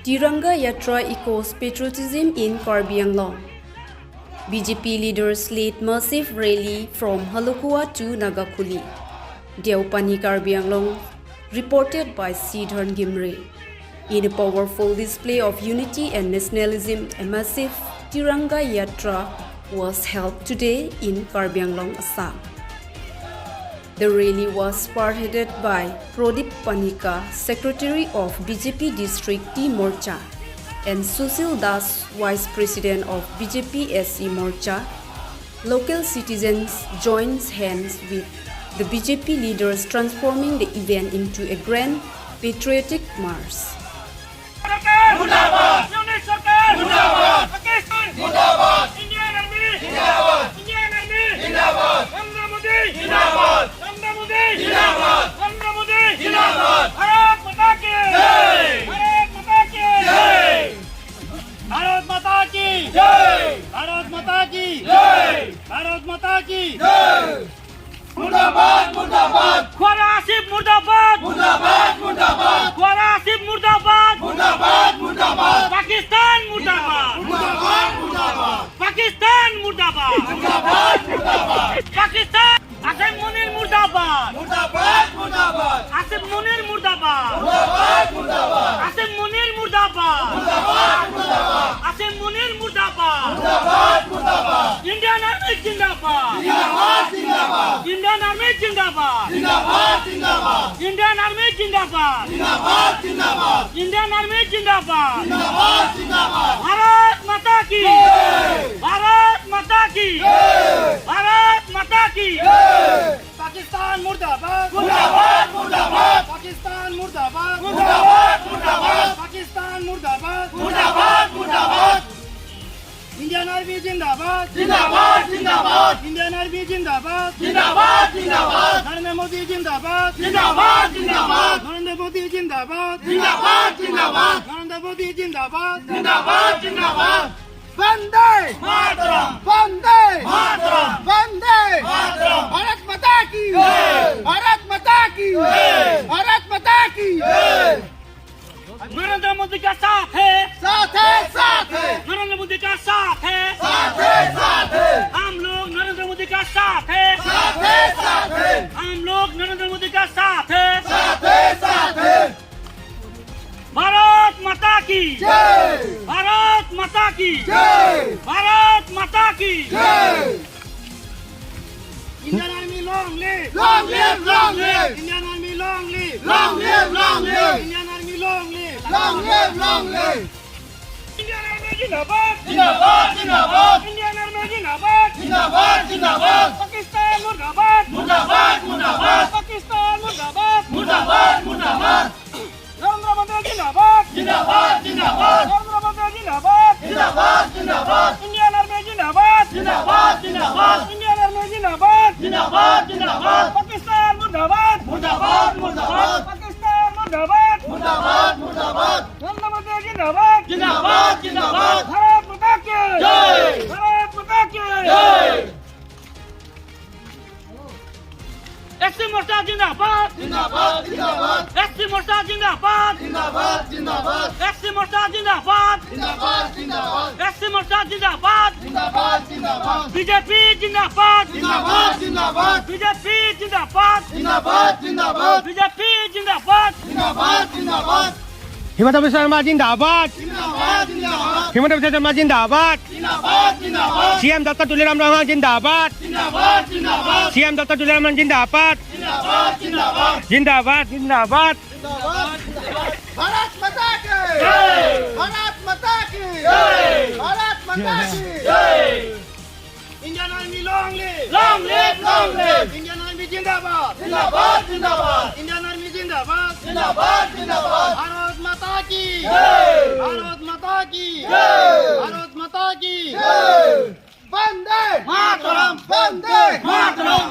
Tiranga Yatra echoes patriotism in Karbi Anglong. BJP leaders led massive rally from Halukua to Nagakhuli. Deopani Karbi Anglong, reported by Sidharn Gimre. In a powerful display of unity and nationalism, a massive Tiranga Yatra was held today in Karbi Anglong, Assam. The rally was spearheaded by Pradip Panika, Secretary of BJP District T Morcha, and Sushil Das, Vice President of BJP SC Morcha. Local citizens joined hands with the BJP leaders, transforming the event into a grand patriotic march. Mundabad! Unit Sarkar! Mundabad! Pakistan! Mundabad! Indian Army! Jindabad! Indian Army! Jindabad! Narendra Modi! Jindabad! Narendra Modi! Jindabad! Narendra Modi! Jindabad! Bharat Mata ki Jai! Bharat Mata ki Jai! Bharat Mata ki Jai! Bharat Mata ki Jai! Bharat Mata ki Jai! Mundabad! Mundabad! Khwara Asif Mundabad! Mundabad! Mundabad! Khwara Asif Mundabad! Mundabad! Mundabad! Pakistan Mundabad! Mundabad! Mundabad! Pakistan Mundabad! Mundabad! Mundabad! Pakistan! Asif Munir Mundabad! Mundabad! Mundabad! Asif Munir Mundabad! Mundabad! Mundabad! Asif Munir Mundabad! Mundabad! Mundabad! Asif Munir Mundabad! Mundabad! Mundabad! Indian Army Jindabad! Jindabad! Jindabad! Indian Army Jindabad! Jindabad! Jindabad! Indian Army Jindabad! Jindabad! Jindabad! Indian Army Jindabad! Jindabad! Jindabad! Bharat Mata ki Jai! Bharat Mata ki Jai! Bharat Mata ki Jai! Pakistan Murdabad! Murdabad! Murdabad! Pakistan Murdabad! Murdabad! Murdabad! Pakistan Murdabad! Murdabad! Murdabad! Indian Army Jindabad! Jindabad! Jindabad! Indian Army Jindabad! Jindabad! Jindabad! Narendra Modi Jindabad! Jindabad! Jindabad! Narendra Modi Jindabad! Jindabad! Jindabad! Narendra Modi Jindabad! Jindabad! Jindabad! Vande Mataram! Vande Mataram! Vande Mataram! Bharat Mata ki Jai! Bharat Mata ki Jai! Bharat Mata ki Jai! Narendra Modi का साथ है नरेंद्र मोदी का साथ है हम लोग नरेंद्र मोदी का साथ है हम लोग नरेंद्र मोदी का साथ है भारत माता की जय भारत माता की जय भारत माता की जय Indian Army long live long live long live Indian Army long live long live long live Indian Army long live long live long live Indian Army Jindabad Jindabad Jindabad Indian Army Jindabad Jindabad Jindabad Pakistan Murdabad Murdabad Murdabad Pakistan Murdabad Murdabad Murdabad Narendra Modi Jindabad Jindabad Jindabad Narendra Modi Jindabad Jindabad Jindabad Indian Army Jindabad Jindabad Jindabad Indian Army Jindabad Jindabad Jindabad Pakistan Murdabad Murdabad Murdabad Pakistan Murdabad Murdabad Murdabad Narendra Modi Jindabad Jindabad Jindabad Bharat Mata ki Jai Bharat Mata ki Jai SC Morcha Jindabad Jindabad Jindabad SC Morcha Jindabad Jindabad Jindabad SC Morcha Jindabad Jindabad Jindabad SC Morcha Jindabad Jindabad Jindabad BJP Jindabad Jindabad Jindabad BJP Jindabad Jindabad Jindabad BJP Jindabad Jindabad Jindabad Himanta Biswa Sarma Jindabad! Jindabad Jindabad Himanta Biswa Sarma Jindabad! Jindabad Jindabad CM Dr. Tuliram Rahman Jindabad! Jindabad Jindabad CM Dr. Tuliram Jindabad! Jindabad Jindabad Jindabad! Jindabad! Bharat Mata ki Jai Bharat Mata ki Jai Bharat Mata ki Jai Indian Army long live long live long live Indian Army Jindabad Jindabad Jindabad Indian Army Jindabad Jindabad Jindabad Bharat Mata ki Jai Bharat Mata ki Jai Bharat Mata ki Jai Vande Mataram Vande Mataram